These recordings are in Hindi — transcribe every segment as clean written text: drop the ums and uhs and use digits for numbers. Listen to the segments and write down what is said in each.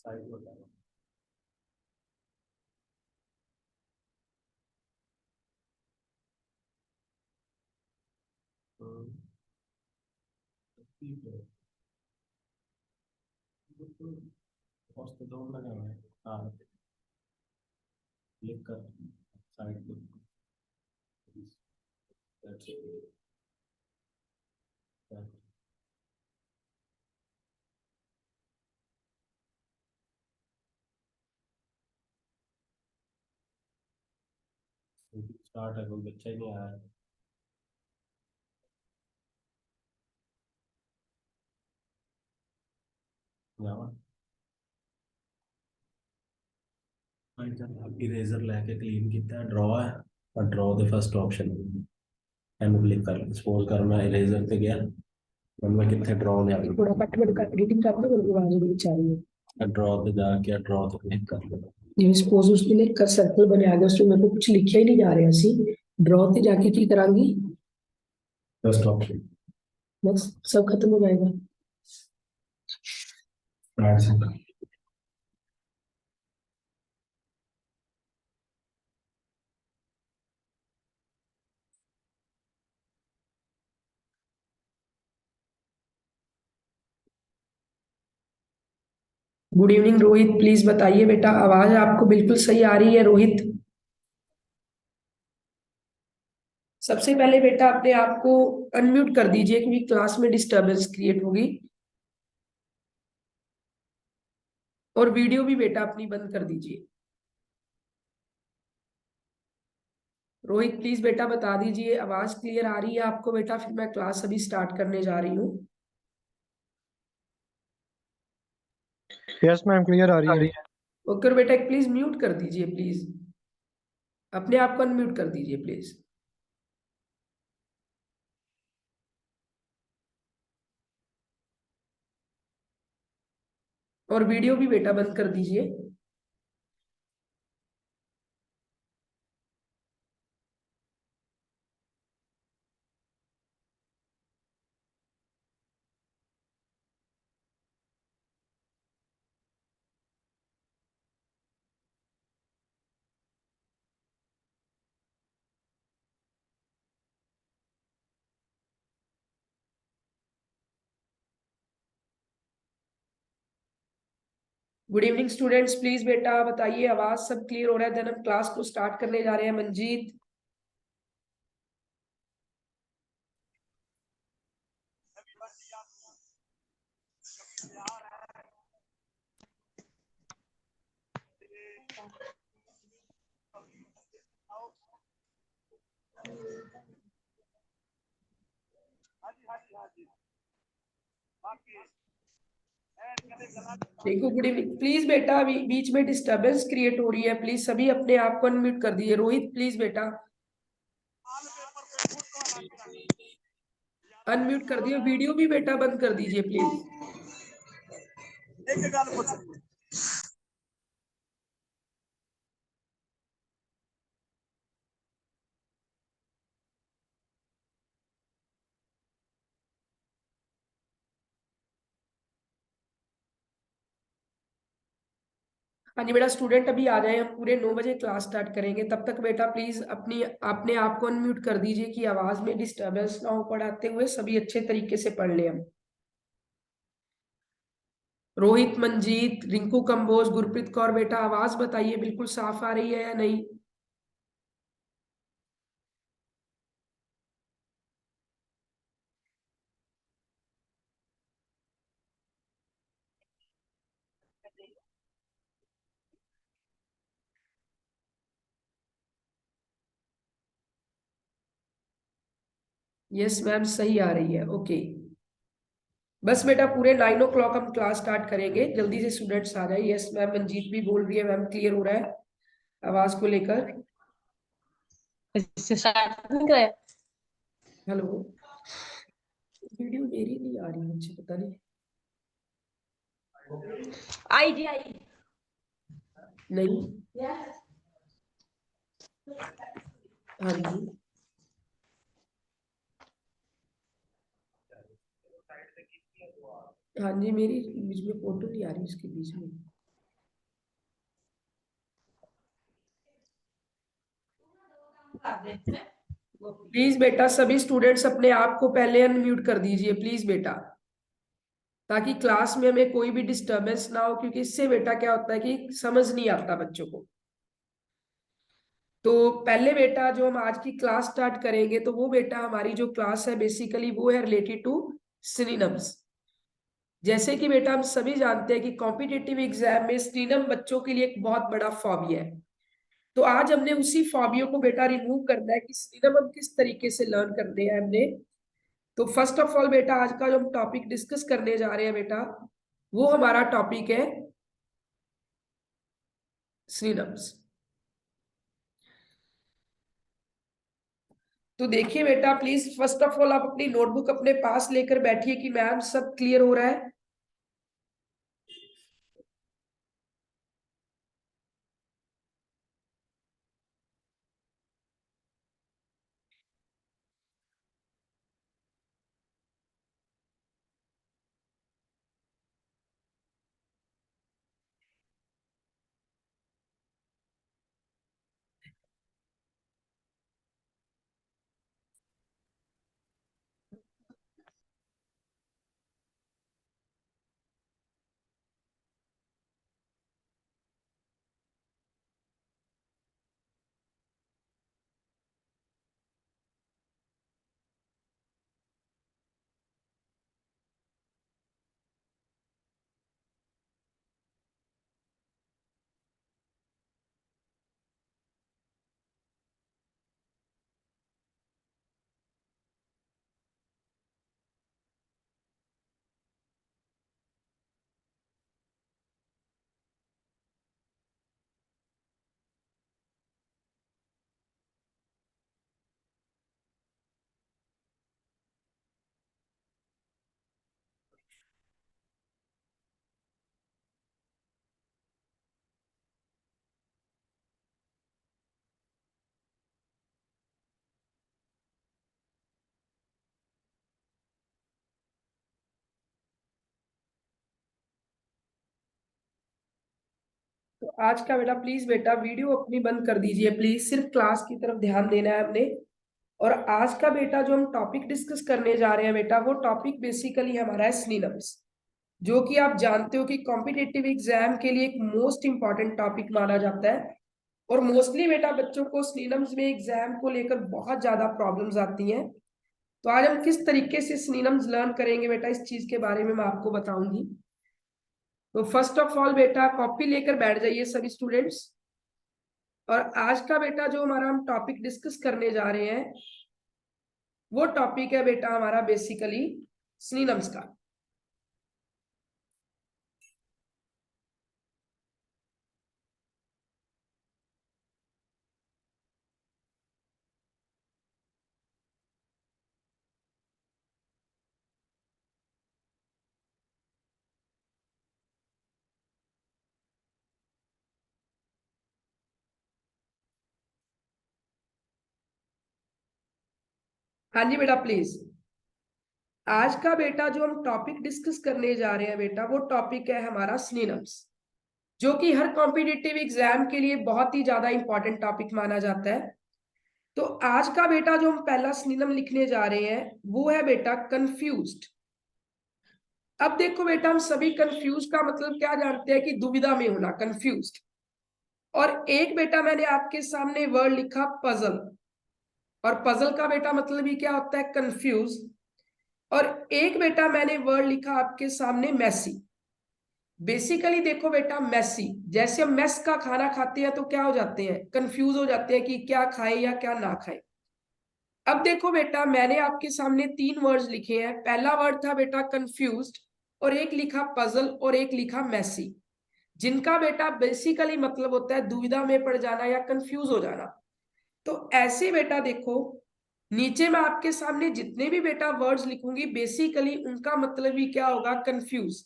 साइड बताओ। ठीक है। मस्त दौड़ लगा हुआ है। हाँ, क्लिक कर साइड पे। That's it. स्टार्ट है, कोई बच्चा ही नहीं आया है। जावा इरेजर लेके क्लीन किया ड्रॉ है। और ड्रॉ ਦੇ ਫਸਟ ਆਪਸ਼ਨ ਇਹਨੂੰ ਕਲਿੱਕ ਕਰ ਲੈ। ਸਪੋਜ਼ ਕਰ ਮੈਂ ਇਰੇਜ਼ਰ ਤੇ ਗਿਆ, ਹੁਣ ਮੈਂ ਕਿੱਥੇ ड्रॉ ਲਿਆ थोड़ा कट वट कर एडिटिंग कर दो मेरे को आगे भी चाहिए। ड्रॉ पे जाके ड्रॉ तो क्लिक कर लो। जिਵੇਂ ਸਪੋਜ਼ उसने एक सर्कल बने आ गया उसमें मेरे को कुछ लिखा ही नहीं जा रहा सी ड्रॉ ਤੇ जाके की करांगी फर्स्ट ऑप्शन बस सब खत्म हो जाएगा। Add symbol. Good evening Rohit, please बताइए बेटा, आवाज आपको बिल्कुल सही आ रही है रोहित? सबसे पहले बेटा अपने आप को अनम्यूट कर दीजिए क्योंकि क्लास में डिस्टरबेंस क्रिएट होगी। और वीडियो भी बेटा अपनी बंद कर दीजिए। रोहित प्लीज बेटा बता दीजिए आवाज क्लियर आ रही है आपको बेटा, फिर मैं क्लास अभी स्टार्ट करने जा रही हूँ। यस मैम, क्लियर आ रही है। ओके बेटा एक प्लीज म्यूट कर दीजिए, प्लीज अपने आप को अनम्यूट कर दीजिए प्लीज। और वीडियो भी बेटा बंद कर दीजिए। गुड इवनिंग स्टूडेंट्स, प्लीज बेटा बताइए आवाज सब क्लियर हो रहा है, देन हम क्लास को स्टार्ट करने जा रहे हैं। मंजीत देखो, गुड इवनिंग प्लीज बेटा, बीच में डिस्टरबेंस क्रिएट हो रही है, प्लीज सभी अपने आप को अनम्यूट कर दीजिए। रोहित प्लीज बेटा अनम्यूट कर दिए, वीडियो भी बेटा बंद कर दीजिए प्लीज। हाँ जी बेटा, स्टूडेंट अभी आ जाए, हम पूरे 9 बजे क्लास स्टार्ट करेंगे, तब तक बेटा प्लीज अपनी अपने आप को अनम्यूट कर दीजिए कि आवाज में डिस्टरबेंस ना हो, पढ़ाते हुए सभी अच्छे तरीके से पढ़ ले हम। रोहित, मंजीत, रिंकू कंबोज, गुरप्रीत कौर बेटा आवाज बताइए बिल्कुल साफ आ रही है या नहीं? यस मैम सही आ रही है, ओके। बस बेटा पूरे 9 o'clock हम क्लास स्टार्ट करेंगे, जल्दी से स्टूडेंट्स आ जाए। यस मैम, मंजीत भी बोल रही है मैम क्लियर हो रहा है आवाज को लेकर। हेलो, वीडियो मेरी नहीं आ रही मुझे, पता नहीं। आई जी आई नहीं, हाँ जी हाँ जी, मेरी बीच में फोटो नहीं आ रही उसके बीच में। प्लीज बेटा सभी स्टूडेंट्स अपने आप को पहले अनम्यूट कर दीजिए प्लीज बेटा, ताकि क्लास में हमें कोई भी डिस्टरबेंस ना हो, क्योंकि इससे बेटा क्या होता है कि समझ नहीं आता बच्चों को। तो पहले बेटा जो हम आज की क्लास स्टार्ट करेंगे, तो वो बेटा हमारी जो क्लास है बेसिकली वो है रिलेटेड टू सिनोनिम्स। जैसे कि बेटा हम सभी जानते हैं कि कॉम्पिटिटिव एग्जाम में सिनोनिम बच्चों के लिए एक बहुत बड़ा फॉबिया है। तो आज हमने उसी फॉबियो को बेटा रिमूव करना है कि सिनोनिम हम किस तरीके से लर्न करने हैं हमने। तो फर्स्ट ऑफ ऑल बेटा आज का जो हम टॉपिक डिस्कस करने जा रहे हैं बेटा, वो हमारा टॉपिक है सिनोनिम्स। तो देखिए बेटा प्लीज फर्स्ट ऑफ ऑल आप अपनी नोटबुक अपने पास लेकर बैठिए कि मैम सब क्लियर हो रहा है। तो आज का बेटा प्लीज बेटा वीडियो अपनी बंद कर दीजिए प्लीज, सिर्फ क्लास की तरफ ध्यान देना है हमने। और आज का बेटा जो हम टॉपिक डिस्कस करने जा रहे हैं बेटा, वो टॉपिक बेसिकली हमारा है सिनोनिम्स, जो कि आप जानते हो कि कॉम्पिटिटिव एग्जाम के लिए एक मोस्ट इंपॉर्टेंट टॉपिक माना जाता है। और मोस्टली बेटा बच्चों को सिनोनिम्स में एग्जाम को लेकर बहुत ज्यादा प्रॉब्लम्स आती हैं। तो आज हम किस तरीके से सिनोनिम्स लर्न करेंगे बेटा, इस चीज के बारे में मैं आपको बताऊंगी। तो फर्स्ट ऑफ ऑल बेटा कॉपी लेकर बैठ जाइए सभी स्टूडेंट्स। और आज का बेटा जो हमारा हम टॉपिक डिस्कस करने जा रहे हैं, वो टॉपिक है बेटा हमारा बेसिकली सिनोनिम्स का। हाँ जी बेटा प्लीज। आज का बेटा जो हम टॉपिक डिस्कस करने जा रहे हैं बेटा, वो टॉपिक है हमारा सिनोनिम्स, जो कि हर कॉम्पिटिटिव एग्जाम के लिए बहुत ही ज्यादा इंपॉर्टेंट टॉपिक माना जाता है। तो आज का बेटा जो हम पहला सिनोनिम लिखने जा रहे हैं, वो है बेटा कंफ्यूज्ड। अब देखो बेटा हम सभी कंफ्यूज का मतलब क्या जानते हैं कि दुविधा में होना, कंफ्यूज्ड। और एक बेटा मैंने आपके सामने वर्ड लिखा पजल, और पजल का बेटा मतलब ही क्या होता है, कंफ्यूज। और एक बेटा मैंने वर्ड लिखा आपके सामने मैसी। बेसिकली देखो बेटा मैसी, जैसे हम मेस का खाना खाते हैं तो क्या हो जाते हैं, कंफ्यूज हो जाते हैं कि क्या खाएं या क्या ना खाएं। अब देखो बेटा मैंने आपके सामने तीन वर्ड्स लिखे हैं। पहला वर्ड था बेटा कंफ्यूज्ड, और एक लिखा पजल, और एक लिखा मैसी, जिनका बेटा बेसिकली मतलब होता है दुविधा में पड़ जाना या कंफ्यूज हो जाना। तो ऐसे बेटा देखो नीचे मैं आपके सामने जितने भी बेटा वर्ड्स लिखूंगी, बेसिकली उनका मतलब ही क्या होगा, कंफ्यूज।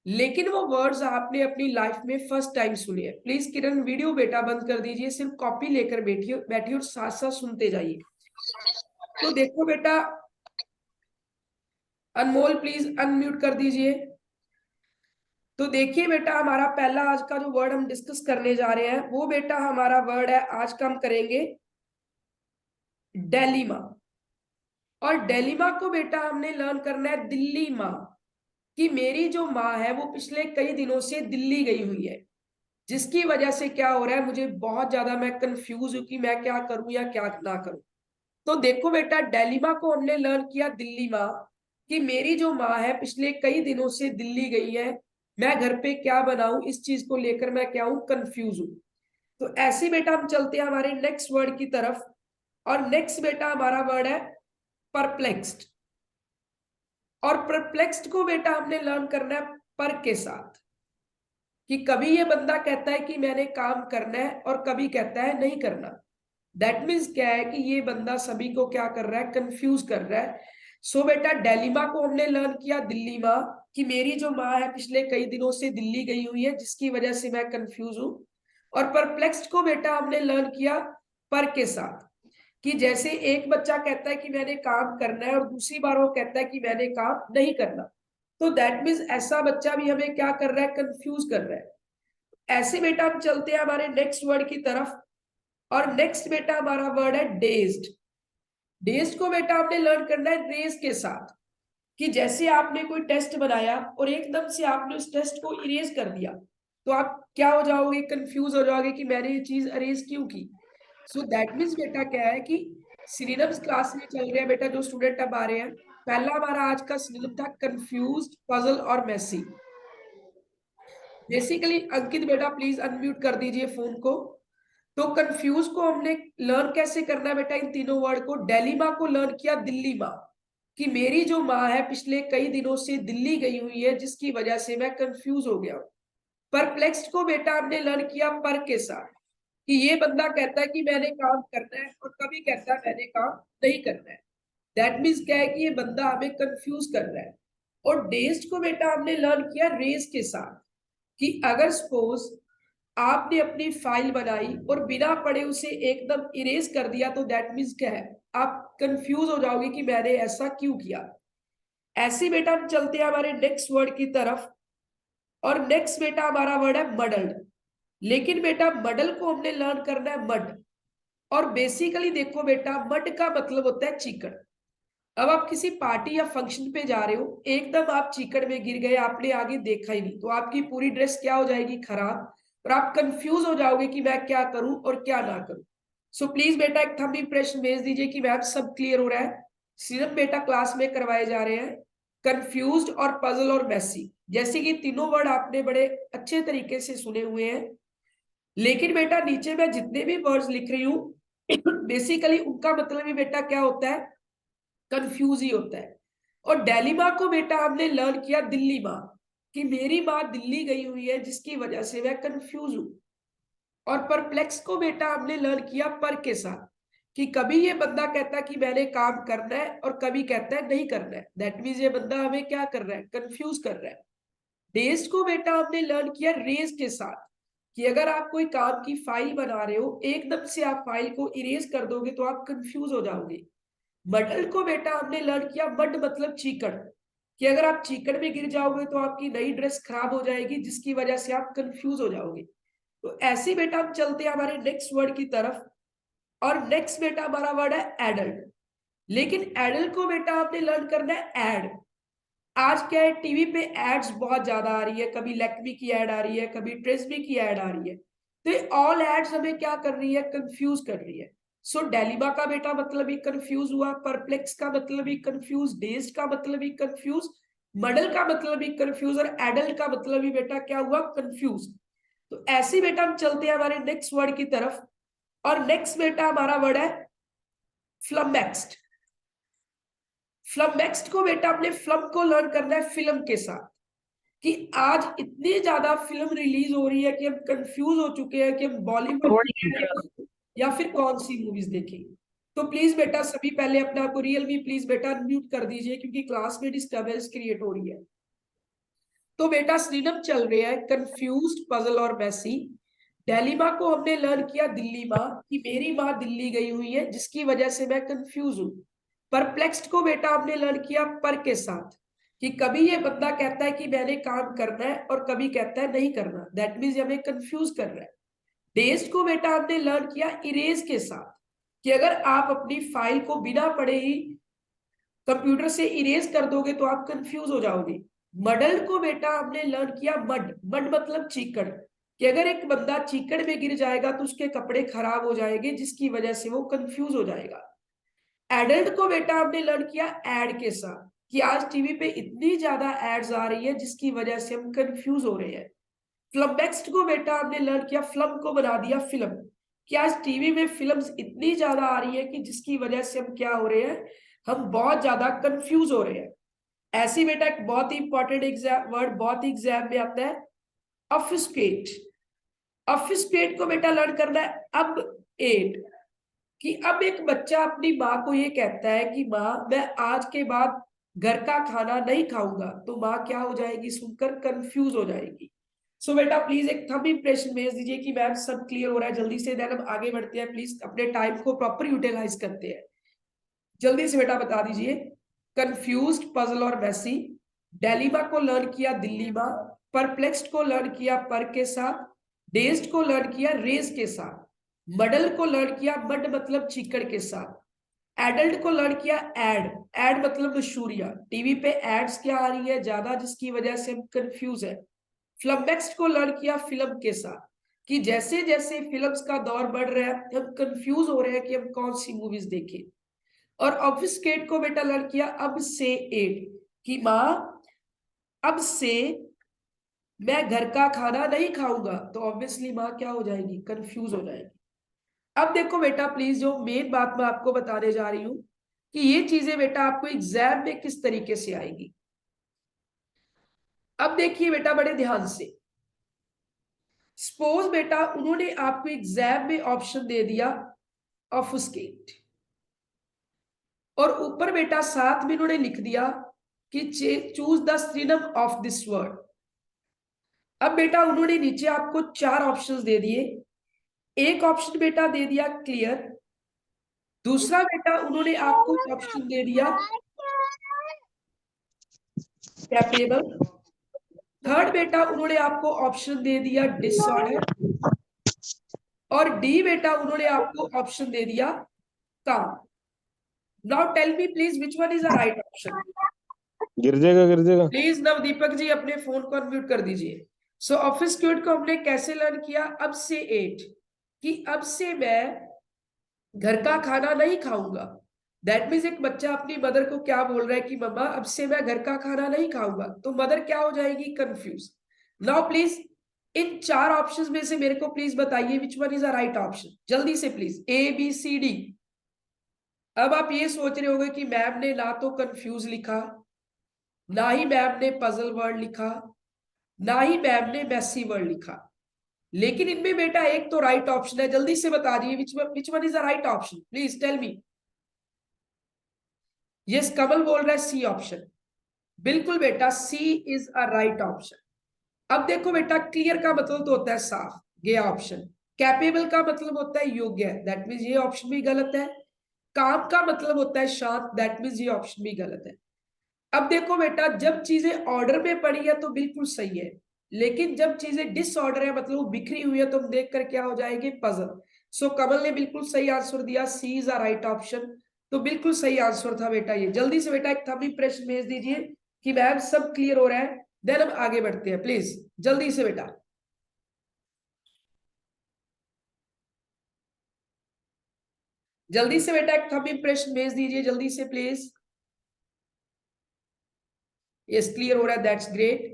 लेकिन वो वर्ड्स आपने अपनी लाइफ में फर्स्ट टाइम सुने हैं। प्लीज किरण वीडियो बेटा बंद कर दीजिए, सिर्फ कॉपी लेकर बैठिए बैठिए और साथ साथ सुनते जाइए। तो देखो बेटा, अनमोल प्लीज अनम्यूट कर दीजिए। तो देखिए बेटा हमारा पहला आज का जो वर्ड हम डिस्कस करने जा रहे हैं, वो बेटा हमारा वर्ड है, आज का हम करेंगे डेलीमा, और डेलीमा को बेटा हमने लर्न करना है दिल्ली माँ, कि मेरी जो माँ है वो पिछले कई दिनों से दिल्ली गई हुई है, जिसकी वजह से क्या हो रहा है, मुझे बहुत ज्यादा, मैं कंफ्यूज हूं कि मैं क्या करूं या क्या ना करूं। तो देखो बेटा, डेलीमा को हमने लर्न किया दिल्ली माँ, कि मेरी जो माँ है पिछले कई दिनों से दिल्ली गई है, मैं घर पे क्या बनाऊं, इस चीज को लेकर मैं क्या हूं, कंफ्यूज हूं। तो ऐसे बेटा हम चलते हैं हमारे नेक्स्ट वर्ड की तरफ, और नेक्स्ट बेटा हमारा वर्ड है परप्लेक्स्ड। और परप्लेक्स्ड को बेटा हमने लर्न करना है पर के साथ, कि कभी ये बंदा कहता है कि मैंने काम करना है और कभी कहता है नहीं करना। दैट मीन्स क्या है कि ये बंदा सभी को क्या कर रहा है, कंफ्यूज कर रहा है। सो बेटा डेलीमा को हमने लर्न किया दिल्ली माँ, कि मेरी जो माँ है पिछले कई दिनों से दिल्ली गई हुई है, जिसकी वजह से मैं कंफ्यूज हूं। और परप्लेक्स्ड को बेटा हमने लर्न किया पर के साथ, कि जैसे एक बच्चा कहता है कि मैंने काम करना है और दूसरी बार वो कहता है कि मैंने काम नहीं करना, तो दैट मीन्स ऐसा बच्चा भी हमें क्या कर रहा है, कंफ्यूज कर रहा है। ऐसे बेटा हम चलते हैं हमारे नेक्स्ट वर्ड की तरफ, और नेक्स्ट बेटा हमारा वर्ड है डेज्ड। डेज्ड को बेटा हमने लर्न करना है रेज के साथ, कि जैसे आपने कोई टेस्ट बनाया और एकदम से आपने उस टेस्ट को इरेज कर दिया, तो आप क्या हो जाओगे, कंफ्यूज हो जाओगे कि मैंने ये चीज अरेज क्यों की। सो दैट मीन्स बेटा क्या है कि सिनोनिम्स क्लास में चल रहे हैं बेटा, जो स्टूडेंट अब आ रहे हैं। पहला हमारा आज का सिनोनिम था कंफ्यूज्ड, पजल और मेसी। बेसिकली अंकित बेटा प्लीज अनम्यूट कर दीजिए फोन को। तो कंफ्यूज को हमने लर्न कैसे करना है बेटा, इन तीनों वर्ड को। दिल्ली माँ को लर्न किया दिल्ली माँ, कि मेरी जो माँ है पिछले कई दिनों से दिल्ली गई हुई है, जिसकी वजह से मैं कंफ्यूज हो गया हूँ। परप्लेक्स्ड को बेटा हमने लर्न किया पर के साथ, कि ये बंदा कहता है कि मैंने काम करना है और कभी कहता है मैंने काम नहीं करना है। दैट मीन्स क्या है कि ये बंदा हमें कंफ्यूज कर रहा है। और डेज्ड को बेटा हमने लर्न किया रेज के साथ, कि अगर सपोज आपने अपनी फाइल बनाई और बिना पढ़े उसे एकदम इरेज कर दिया, तो दैट मीन्स क्या है, आप कंफ्यूज हो जाओगे कि मैंने ऐसा क्यों किया। ऐसे बेटा हम चलते हैं हमारे नेक्स्ट वर्ड की तरफ, और नेक्स्ट बेटा हमारा वर्ड है मडल्ड। लेकिन बेटा मडल को हमने लर्न करना है मड, और बेसिकली देखो बेटा मड का मतलब होता है चीकड़। अब आप किसी पार्टी या फंक्शन पे जा रहे हो, एकदम आप चीकड़ में गिर गए, आपने आगे देखा ही नहीं, तो आपकी पूरी ड्रेस क्या हो जाएगी, खराब, और आप कंफ्यूज हो जाओगे कि मैं क्या करूं और क्या ना करूं। सो प्लीज बेटा एक थंब इंप्रेशन भेज दीजिए कि मैम सब क्लियर हो रहा है। सिर्फ बेटा क्लास में करवाए जा रहे हैं कंफ्यूज्ड और पजल और मैसी, जैसे कि तीनों वर्ड आपने बड़े अच्छे तरीके से सुने हुए हैं। लेकिन बेटा नीचे मैं जितने भी वर्ड्स लिख रही हूँ बेसिकली उनका मतलब ही बेटा क्या होता है, कंफ्यूज ही होता है। और दिल्ली माँ को बेटा हमने लर्न किया दिल्ली माँ, कि मेरी माँ दिल्ली गई हुई है, जिसकी वजह से मैं कंफ्यूज हूं। और परप्लेक्स को बेटा हमने लर्न किया पर के साथ, कि कभी ये बंदा कहता है कि मैंने काम करना है और कभी कहता है नहीं करना है। दैट मीन्स ये बंदा हमें क्या कर रहा है, कंफ्यूज कर रहा है। डेज को बेटा हमने लर्न किया रेज के साथ, कि अगर आप कोई काम की फाइल बना रहे हो, एकदम से आप फाइल को इरेज कर दोगे तो आप कंफ्यूज हो जाओगे। मडल को बेटा हमने लर्न किया मड मतलब चीकड़, कि अगर आप चीकड़ में गिर जाओगे तो आपकी नई ड्रेस खराब हो जाएगी, जिसकी वजह से आप कंफ्यूज हो जाओगे। तो ऐसे बेटा हम चलते हैं हमारे नेक्स्ट वर्ड की तरफ, और नेक्स्ट बेटा हमारा वर्ड है एडल्ट। लेकिन एडल्ट को बेटा आपने लर्न करना है एड। आज क्या है, टीवी पे एड्स बहुत ज्यादा आ रही है, कभी लैक्मी की एड आ रही है, कभी ट्रेसमी की एड आ रही है। तो ये ऑल एड्स हमें क्या कर रही है, कंफ्यूज कर रही है। सो डेलीमा का बेटा मतलब ही कंफ्यूज हुआ, परप्लेक्स का मतलब ही कंफ्यूज, डेज्ड का मतलब ही कंफ्यूज, मडल का मतलब ही कंफ्यूज, और एडल्ट का मतलब ही बेटा क्या हुआ, कंफ्यूज। तो ऐसे बेटा हम चलते हैं हमारे नेक्स्ट वर्ड की तरफ, और नेक्स्ट बेटा हमारा वर्ड है फ्लमेक्स्ड। फ्लमेक्स्ड को बेटा अपने फ्लम को लर्न करना है फिल्म के साथ, कि आज इतनी ज्यादा फिल्म रिलीज हो रही है कि हम कंफ्यूज हो चुके हैं कि हम बॉलीवुड या फिर कौन सी मूवीज देखें। तो प्लीज बेटा सभी पहले अपने आप को रियल मी प्लीज बेटा म्यूट कर दीजिए, क्योंकि क्लास में डिस्टर्बेंस क्रिएट हो रही है। तो बेटा सिनोनिम चल रहे हैं कंफ्यूज्ड, पजल और मैसी। दिल्ली माँ को हमने लर्न किया दिल्ली माँ, कि मेरी माँ दिल्ली गई हुई है, जिसकी वजह से मैं कंफ्यूज हूँ। परप्लेक्स्ड को बेटा हमने लर्न किया पर के साथ, कि कभी ये बंदा कहता है कि मैंने काम करना है और कभी कहता है नहीं करना। दैट मीन्स हमें कंफ्यूज कर रहा है। डेज्ड को बेटा हमने लर्न किया इरेज के साथ, कि अगर आप अपनी फाइल को बिना पढ़े ही कंप्यूटर से इरेज कर दोगे तो आप कंफ्यूज हो जाओगे। मडल्ड को बेटा हमने लर्न किया, मड मड मतलब चीकड़, कि अगर एक बंदा चीकड़ में गिर जाएगा तो उसके कपड़े खराब हो जाएंगे जिसकी वजह से वो कंफ्यूज हो जाएगा। एडल्ट को बेटा हमने लर्न किया एड के साथ, कि आज टीवी पे इतनी ज्यादा एड्स आ रही है जिसकी वजह से हम कंफ्यूज हो रहे हैं। फ्लम्बेक्स्ट को बेटा हमने लर्न किया, फ्लम को बना दिया फिल्म, कि आज टीवी में फिल्म्स इतनी ज्यादा आ रही है कि जिसकी वजह से हम क्या हो रहे हैं, हम बहुत ज्यादा कंफ्यूज हो रहे हैं। ऐसी बेटा एक बहुत ही इंपॉर्टेंट एग्जाम वर्ड बहुत ही एग्जाम में आता है, ऑफिसकेट। ऑफिसकेट को बेटा लर्न करना है अब एट, कि अब एक बच्चा अपनी माँ को ये कहता है कि माँ मैं आज के बाद घर का खाना नहीं खाऊंगा, तो माँ क्या हो जाएगी, सुनकर कंफ्यूज हो जाएगी। सो बेटा प्लीज एक थंब इंप्रेशन भेज दीजिए कि मैम सब क्लियर हो रहा है जल्दी से, देन हम आगे बढ़ते हैं। प्लीज अपने टाइम को प्रॉपर यूटिलाइज करते हैं, जल्दी से बेटा बता दीजिए। कंफ्यूज्ड, पजल और मैसी। डेलीमा को लर्न किया दिल्लीमा, परप्लेक्स्ड को लर्न किया पर के साथ, डेज्ड को लर्न किया रेज के साथ, मडल को लर्न किया मड मतलब चिकड़ के साथ, एडल्ट को लर्न किया एड, एड मतलब मशहूरिया, टीवी पे एड्स क्या आ रही है ज्यादा जिसकी वजह से हम कंफ्यूज है। फ्लम्बेक्स्ट को लर्न किया फिल्म के साथ, कि जैसे जैसे फिल्म्स का दौर बढ़ रहा है हम कंफ्यूज हो रहे हैं कि हम कौन सी मूवीज देखें। और ऑब्फिस्केट को बेटा लर्न किया अब से एट, कि माँ अब से मैं घर का खाना नहीं खाऊंगा, तो ऑब्वियसली माँ क्या हो जाएगी, कंफ्यूज हो जाएगी। अब देखो बेटा प्लीज जो मेन बात मैं आपको बताने जा रही हूं कि ये चीजें बेटा आपको एग्जाम में किस तरीके से आएगी। अब देखिए बेटा बड़े ध्यान से, सपोज बेटा उन्होंने आपको एग्जाम में ऑप्शन दे दिया ऑब्फुस्केट, और ऊपर बेटा साथ में उन्होंने लिख दिया कि choose the synonym of this word. अब बेटा उन्होंने नीचे आपको चार ऑप्शंस दे दिए, एक ऑप्शन बेटा दे दिया क्लियर, दूसरा बेटा उन्होंने आपको ऑप्शन दे दिया कैपेबल, थर्ड बेटा उन्होंने आपको ऑप्शन दे दिया डिसऑर्डर, और डी बेटा उन्होंने आपको ऑप्शन दे दिया काम। Now tell me please which one is the right option. गिर जाएगा। प्लीज नवदीपक जी अपने फोन को अनम्यूट कर दीजिए। सो ऑफिस क्यूट को हमने कैसे लर्न किया, अब से एट, कि अब से मैं घर का खाना नहीं खाऊंगा। दैट मीन्स एक बच्चा अपनी मदर को क्या बोल रहा है कि मम्मा अब से मैं घर का खाना नहीं खाऊंगा, तो मदर क्या हो जाएगी, कंफ्यूज। नाउ प्लीज इन चार ऑप्शंस में से मेरे को प्लीज बताइए which one is the right option, जल्दी से please, A B C D. अब आप ये सोच रहे होंगे कि मैम ने ना तो कंफ्यूज लिखा, ना ही मैम ने पजल वर्ड लिखा, ना ही मैम ने मैसी वर्ड लिखा, लेकिन इनमें बेटा एक तो राइट ऑप्शन है, जल्दी से बता दीजिए which one is the right option, please tell me. Yes Kamal बोल रहा है सी ऑप्शन, बिल्कुल बेटा C is a right option. अब देखो बेटा क्लियर का मतलब तो होता है साफ, ये ऑप्शन। कैपेबल का मतलब होता है योग्य, दैट मीन्स ये ऑप्शन भी गलत है। काम का मतलब होता है शांत, दैट मीन्स ये ऑप्शन भी गलत है। अब देखो बेटा जब चीजें ऑर्डर में पड़ी है तो बिल्कुल सही है, लेकिन जब चीजें डिसऑर्डर है मतलब बिखरी हुई है तो हम देख कर क्या हो जाएंगे, पजल। सो कमल ने बिल्कुल सही आंसर दिया, सी इज अ राइट ऑप्शन, तो बिल्कुल सही आंसर था बेटा ये। जल्दी से बेटा एक थंब इंप्रेशन भेज दीजिए कि मैम सब क्लियर हो रहा है, देन हम आगे बढ़ते हैं प्लीज, जल्दी से बेटा। जल्दी से बेटा एक थंब इंप्रेशन भेज दीजिए जल्दी से प्लीज। यस क्लियर हो रहा है, दैट्स ग्रेट।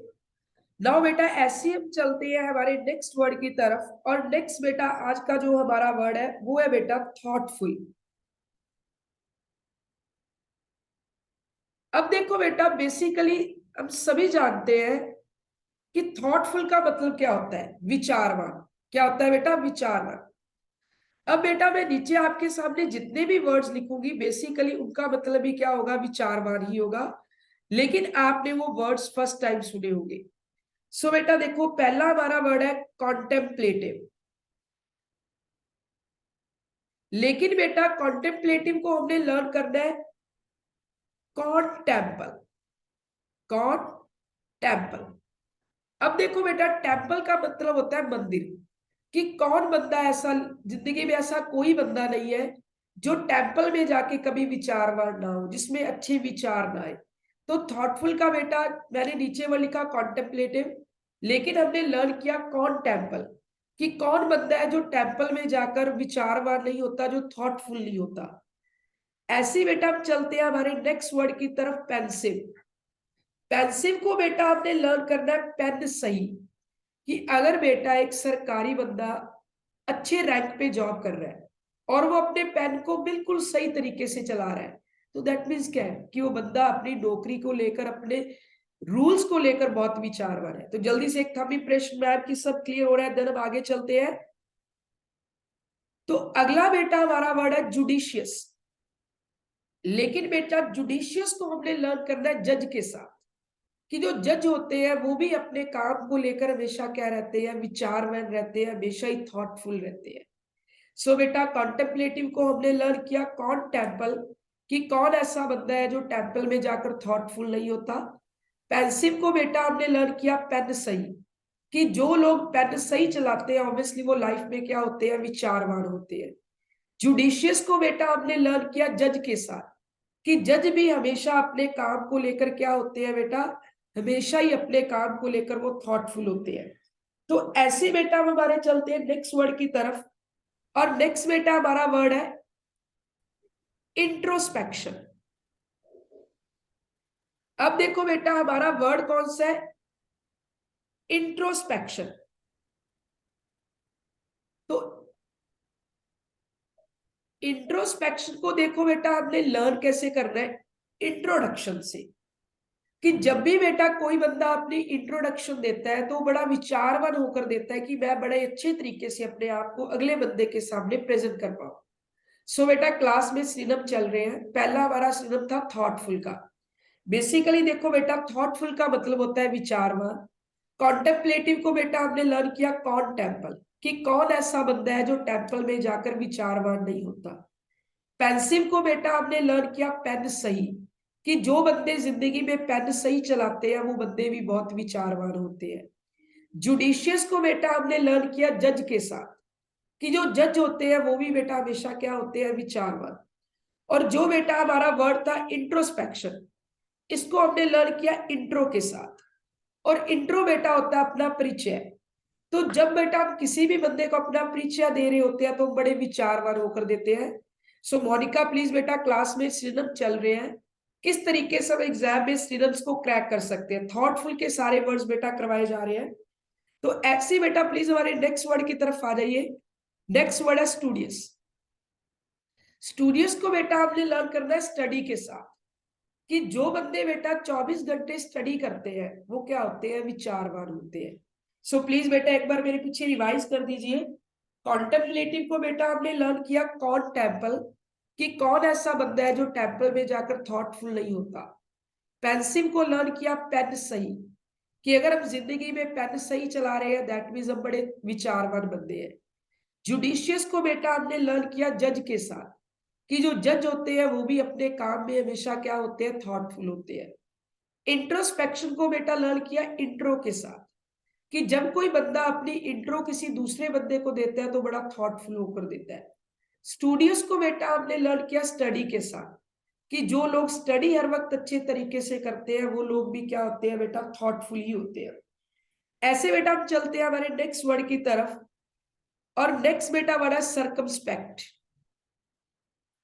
नाउ बेटा ऐसे हम चलते हैं हमारे नेक्स्ट वर्ड की तरफ, और नेक्स्ट बेटा आज का जो हमारा वर्ड है वो है बेटा थॉटफुल। अब देखो बेटा बेसिकली हम सभी जानते हैं कि थॉटफुल का मतलब क्या होता है, विचारवान। क्या होता है बेटा, विचारवान। अब बेटा मैं नीचे आपके सामने जितने भी वर्ड्स लिखूंगी बेसिकली उनका मतलब भी क्या होगा, विचारवान ही होगा, लेकिन आपने वो वर्ड्स फर्स्ट टाइम सुने होंगे। सो बेटा देखो पहला हमारा वर्ड है कॉन्टेम्पलेटिव, लेकिन बेटा कॉन्टेम्पलेटिव को हमने लर्न करना है कॉन्टेम्पल, कॉन्टेम्पल। अब देखो बेटा टेम्पल का मतलब होता है मंदिर, कि कौन बंदा ऐसा, जिंदगी में ऐसा कोई बंदा नहीं है जो टेम्पल में जाके कभी विचारवान ना हो, जिसमें अच्छे विचार ना आए। तो थॉटफुल का बेटा मैंने नीचे में लिखा कॉन्टेम्पलेटिव, लेकिन हमने लर्न किया कौन टेम्पल, कि कौन बंदा है जो टेम्पल में जाकर विचारवान नहीं होता, जो थॉटफुल नहीं होता। ऐसे बेटा हम चलते हैं हमारे नेक्स्ट वर्ड की तरफ, पेंसिव। पेंसिव को बेटा आपने लर्न करना है पेन सही, कि अगर बेटा एक सरकारी बंदा अच्छे रैंक पे जॉब कर रहा है और वो अपने पेन को बिल्कुल सही तरीके से चला रहा है, तो दैट मीन्स क्या है कि वो बंदा अपनी नौकरी को लेकर, अपने रूल्स को लेकर बहुत विचारवान है। तो जल्दी से एक थंब इंप्रेशन में आपकी सब क्लियर हो रहा है, देन हम आगे चलते हैं। तो अगला बेटा हमारा वर्ड है जुडिशियस। लेकिन बेटा जुडिशियस को हमने लर्न करना है जज के साथ, कि जो जज होते हैं वो भी अपने काम को लेकर हमेशा क्या रहते हैं, विचारवान रहते हैं, हमेशा ही थॉटफुल रहते हैं। सो बेटा कॉन्टेम्पलेटिव को हमने लर्न किया कौन टेम्पल, कि कौन ऐसा बंदा है जो टेम्पल में जाकर थॉटफुल नहीं होता। पेंसिव को बेटा हमने लर्न किया पेन सही, कि जो लोग पेन सही चलाते हैं ऑब्वियसली वो लाइफ में क्या होते हैं, विचारवान होते हैं। जुडिशियस को बेटा हमने लर्न किया जज के साथ, कि जज भी हमेशा अपने काम को लेकर क्या होते हैं बेटा, हमेशा ही अपने काम को लेकर वो थॉटफुल होते हैं। तो ऐसे बेटा हम हमारे चलते हैं नेक्स्ट वर्ड की तरफ, और नेक्स्ट बेटा हमारा वर्ड है इंट्रोस्पेक्शन। अब देखो बेटा हमारा वर्ड कौन सा है, इंट्रोस्पेक्शन। तो इंट्रोस्पेक्शन को देखो बेटा हमने लर्न कैसे करना है, इंट्रोडक्शन से, कि जब भी बेटा कोई बंदा अपनी इंट्रोडक्शन देता है तो बड़ा विचारवान होकर देता है, कि मैं बड़े अच्छे तरीके से अपने आप को अगले बंदे के सामने प्रेजेंट कर पाऊं। सो बेटा क्लास में सिनोनिम चल रहे हैं, पहला हमारा सिनोनिम था थॉटफुल का। बेसिकली देखो बेटा थॉटफुल का मतलब होता है विचारवान। कॉन्टेम्पलेटिव को बेटा हमने लर्न किया कौन टेम्पल, कि कौन ऐसा बंदा है जो टेम्पल में जाकर विचारवान नहीं होता। पेंसिव को बेटा हमने लर्न किया पेन सही, कि जो बंदे जिंदगी में पेन सही चलाते हैं वो बंदे भी बहुत विचारवान होते हैं। जुडिशियस को बेटा हमने लर्न किया जज के साथ, कि जो जज होते हैं वो भी बेटा हमेशा क्या होते हैं, विचारवान। और जो बेटा हमारा वर्ड था इंट्रोस्पेक्शन, इसको हमने लर्न किया इंट्रो के साथ। और इंट्रो बेटा होता है अपना परिचय। तो जब बेटा हम किसी भी बंदे को अपना परिचय दे रहे होते हैं तो बड़े विचारवान होकर देते हैं। सो मोनिका प्लीज बेटा क्लास में सिनोनिम चल रहे हैं, किस तरीके से हम एग्जाम में सिनोनिम्स को क्रैक कर सकते हैं। थॉटफुल के सारे वर्ड्स बेटा करवाए जा रहे हैं। तो ऐसे बेटा प्लीज हमारे नेक्स्ट वर्ड की तरफ आ जाइए। नेक्स्ट वर्ड है स्टूडियस। स्टूडियस को बेटा हमने लर्न करना है स्टडी के साथ, कि जो बंदे बेटा 24 घंटे स्टडी करते हैं वो क्या होते हैं, विचारवान होते हैं। सो प्लीज बेटा एक बार मेरे पीछे रिवाइज कर दीजिए। कॉन्टेम्पलेटिव को बेटा हमने लर्न किया कौन टेम्पल, कि कौन ऐसा बंदा है जो टेम्पल में जाकर थॉटफुल नहीं होता। पेंसिव को लर्न किया पेन सही, कि अगर हम जिंदगी में पेन सही चला रहे हैं दैट मीन्स हम बड़े विचारवान बंदे हैं। जुडिशियस को बेटा हमने लर्न किया जज के साथ, कि जो जज होते हैं वो भी अपने काम में हमेशा क्या होते हैं, थॉटफुल होते हैं। इंट्रोस्पेक्शन को बेटा लर्न किया इंट्रो के साथ, कि जब कोई बंदा अपनी इंट्रो किसी दूसरे बंदे को देता है तो बड़ा थॉटफुल होकर देता है। स्टूडियस को बेटा हमने लर्न किया स्टडी के साथ, कि जो लोग स्टडी हर वक्त अच्छे तरीके से करते हैं वो लोग भी क्या होते हैं बेटा, थॉटफुल ही होते हैं। ऐसे बेटा हम चलते हैं हमारे नेक्स्ट वर्ड की तरफ, और नेक्स्ट बेटा वर्ड है सर्कमस्पेक्ट।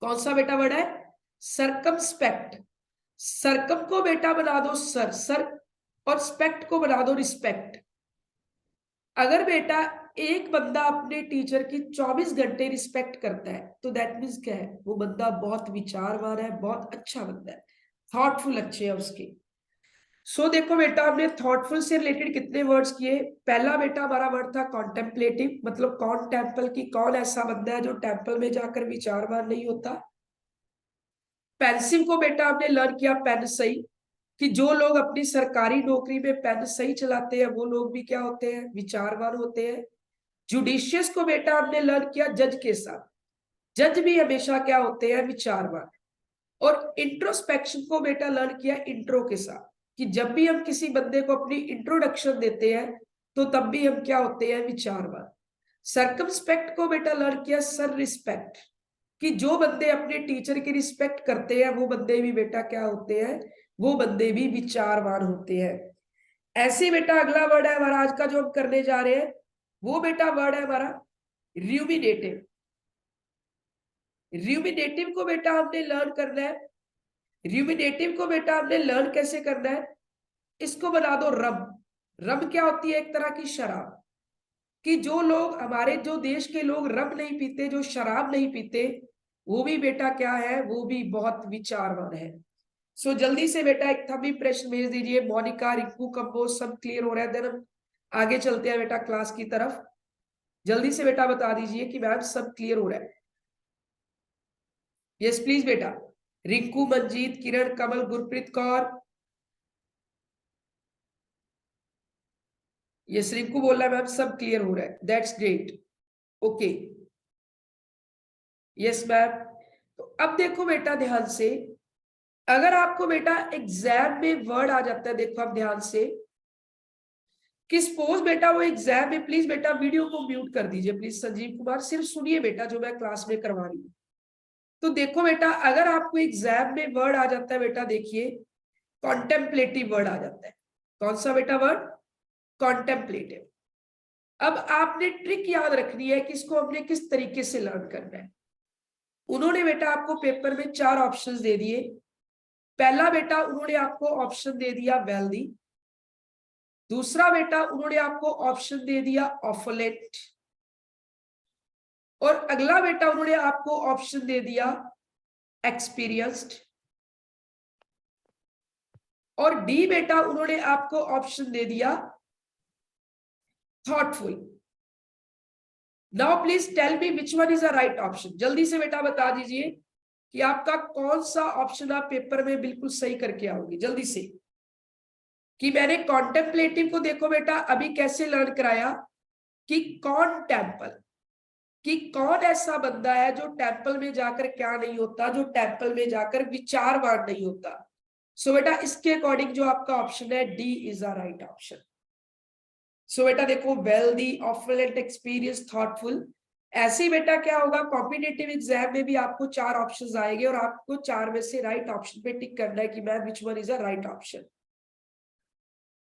कौन सा बेटा वर्ड है, सर्कमस्पेक्ट। सरकम को बेटा बना दो सर, सर, और स्पेक्ट को बना दो रिस्पेक्ट। अगर बेटा एक बंदा अपने टीचर की 24 घंटे रिस्पेक्ट करता है तो दैट मीन्स क्या है, वो बंदा बहुत विचारवान है, बहुत अच्छा बंदा है, थॉटफुल अच्छे है उसके। सो देखो बेटा हमने थॉटफुल से रिलेटेड कितने वर्ड्स किए। पहला बेटा हमारा वर्ड था कॉन्टेम्पलेटिव, मतलब कौन टेम्पल, की कौन ऐसा बंदा है जो टेम्पल में जाकर विचारवान नहीं होता। पेंसिव को बेटा हमने लर्न किया पेन सही, कि जो लोग अपनी सरकारी नौकरी में पेन सही चलाते हैं वो लोग भी क्या होते हैं, विचारवान होते हैं। जुडिशियस को बेटा हमने लर्न किया जज के साथ, जज भी हमेशा क्या होते हैं, विचारवान। और इंट्रोस्पेक्शन को बेटा लर्न किया इंट्रो के साथ, कि जब भी हम किसी बंदे को अपनी इंट्रोडक्शन देते हैं तो तब भी हम क्या होते हैं, विचारवान। सर्कमस्पेक्ट को बेटा लर्न किया सर रिस्पेक्ट, कि कि जो बंदे अपने टीचर की रिस्पेक्ट करते हैं वो बंदे भी बेटा क्या होते हैं, वो बंदे भी विचारवान होते हैं। ऐसे बेटा अगला वर्ड है हमारा आज का जो हम करने जा रहे हैं, वो बेटा वर्ड है हमारा र्यूमिनेटिव। र्यूमिनेटिव को बेटा हमने लर्न करना है। र्यूमिनेटिव को बेटा हमने लर्न कैसे करना है, इसको बना दो रम। रम क्या होती है, एक तरह की शराब। कि जो लोग हमारे जो देश के लोग रम नहीं पीते, जो शराब नहीं पीते, वो भी बेटा क्या है, वो भी बहुत विचारवान है। सो जल्दी से बेटा एक था भी प्रश्न भेज दीजिए। मोनिका, रिंकू, कंपोज सब क्लियर हो रहा है, देन हम आगे चलते हैं बेटा क्लास की तरफ। जल्दी से बेटा बता दीजिए कि मैम सब क्लियर हो रहा है। यस प्लीज बेटा। रिंकू, मंजीत, किरण, कमल, गुरप्रीत कौर। यस रिंकू बोल रहा है मैम सब क्लियर हो रहा है, that's great. Okay yes ma'am. तो अब देखो बेटा ध्यान से, अगर आपको बेटा एग्जाम में वर्ड आ जाता है, देखो आप ध्यान से कि सपोज बेटा वो एग्जाम में, प्लीज बेटा वीडियो को म्यूट कर दीजिए प्लीज संजीव कुमार, सिर्फ सुनिए बेटा जो मैं क्लास में करवा रही हूँ। तो देखो बेटा अगर आपको एग्जाम में वर्ड आ जाता है बेटा, देखिए कॉन्टेम्पलेटिव वर्ड आ जाता है। कौन सा बेटा वर्ड, कॉन्टेम्पलेटिव। अब आपने ट्रिक याद रखनी है कि इसको हमने किस तरीके से लर्न करना है। उन्होंने बेटा आपको पेपर में 4 ऑप्शंस दे दिए। पहला बेटा उन्होंने आपको ऑप्शन दे दिया वेल्दी। दूसरा बेटा उन्होंने आपको ऑप्शन दे दिया ऑफलेट। और अगला बेटा उन्होंने आपको ऑप्शन दे दिया एक्सपीरियंस्ड। और डी बेटा उन्होंने आपको ऑप्शन दे दिया thoughtful. Now please tell me which one is a right option. जल्दी से बेटा बता दीजिए कि आपका कौन सा ऑप्शन आप पेपर में बिल्कुल सही करके आओगे। जल्दी से, कि मैंने कॉन्टेम्पलेटिव को देखो बेटा अभी कैसे लर्न कराया कि कौन टेम्पल, कि कौन ऐसा बंदा है जो टेम्पल में जाकर क्या नहीं होता, जो टेम्पल में जाकर विचारवान नहीं होता। सो बेटा इसके अकॉर्डिंग जो आपका ऑप्शन है D is a right option. So बेटा देखो वेल्दी, ऑफलेंट, एक्सपीरियंस, थॉटफुल। ऐसे ही बेटा क्या होगा, कॉम्पिटिटिव एग्जाम में भी आपको 4 ऑप्शंस आएंगे और आपको 4 में से राइट ऑप्शन पे टिक करना है कि ma'am which one is a right option.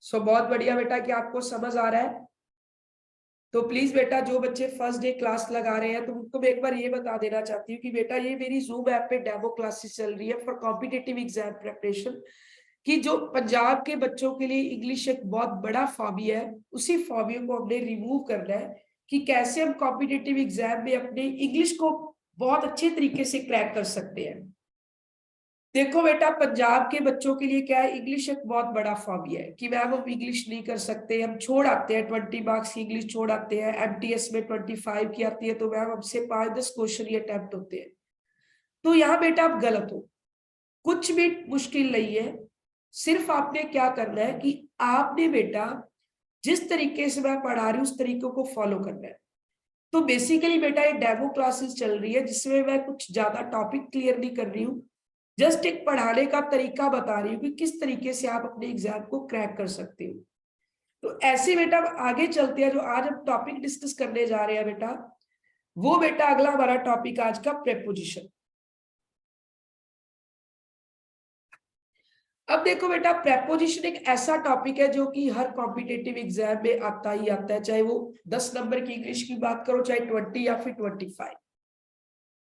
So बहुत बढ़िया बेटा कि आपको समझ आ रहा है। तो प्लीज बेटा जो बच्चे फर्स्ट डे क्लास लगा रहे हैं तो उनको मैं एक बार ये बता देना चाहती हूँ कि बेटा ये मेरी जूम ऐप पे डेमो क्लासेस चल रही है फॉर कॉम्पिटिटिव एग्जाम प्रिपरेशन। कि जो पंजाब के बच्चों के लिए इंग्लिश एक बहुत बड़ा फॉबी है, उसी फॉबी को हमने रिमूव करना है कि कैसे हम कॉम्पिटिटिव एग्जाम में अपने इंग्लिश को बहुत अच्छे तरीके से क्रैक कर सकते हैं। देखो बेटा पंजाब के बच्चों के लिए क्या है, इंग्लिश एक बहुत बड़ा फॉबी है कि मैम हम इंग्लिश नहीं कर सकते, हम छोड़ आते हैं 20 मार्क्स की इंग्लिश छोड़ आते हैं। एमटीएस में 25 की आती है तो मैम हमसे 5-10 क्वेश्चन ही अटेम्प्ट होते हैं। तो यहाँ बेटा आप गलत हो, कुछ भी मुश्किल नहीं है। सिर्फ आपने क्या करना है कि आपने बेटा जिस तरीके से मैं पढ़ा रही हूँ उस तरीकों को फॉलो करना है। तो बेसिकली बेटा ये डेमो क्लासेस चल रही है जिसमें मैं कुछ ज्यादा टॉपिक क्लियर नहीं कर रही हूँ, जस्ट एक पढ़ाने का तरीका बता रही हूँ कि किस तरीके से आप अपने एग्जाम को क्रैक कर सकते हो। तो ऐसे बेटा आगे चलते हैं, जो आज हम टॉपिक डिस्कस करने जा रहे हैं बेटा, वो बेटा अगला हमारा टॉपिक आज का प्रेपोजिशन। अब देखो बेटा प्रेपोजिशन एक ऐसा टॉपिक है जो कि हर कॉम्पिटिटिव एग्जाम में आता ही आता है, चाहे वो 10 नंबर की इंग्लिश की बात करो, चाहे 20 या फिर 25।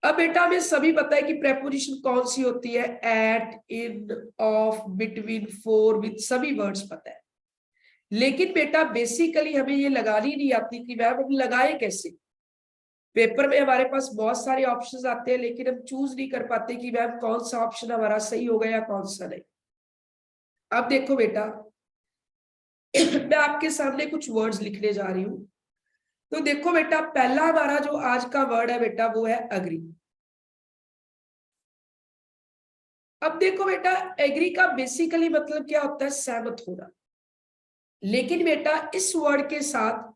अब बेटा हमें सभी पता है कि प्रेपोजिशन कौन सी होती है, at, in, of, between, for, with, सभी वर्ड्स पता है। लेकिन बेटा बेसिकली हमें ये लगानी नहीं आती कि मैम हम लगाए कैसे। पेपर में हमारे पास बहुत सारे ऑप्शंस आते हैं लेकिन हम चूज नहीं कर पाते कि मैम कौन सा ऑप्शन हमारा सही होगा या कौन सा नहीं। अब देखो बेटा मैं आपके सामने कुछ वर्ड्स लिखने जा रही हूं। तो देखो बेटा पहला हमारा जो आज का वर्ड है बेटा वो है अग्री। अब देखो बेटा एग्री का बेसिकली मतलब क्या होता है, सहमत होना। लेकिन बेटा इस वर्ड के साथ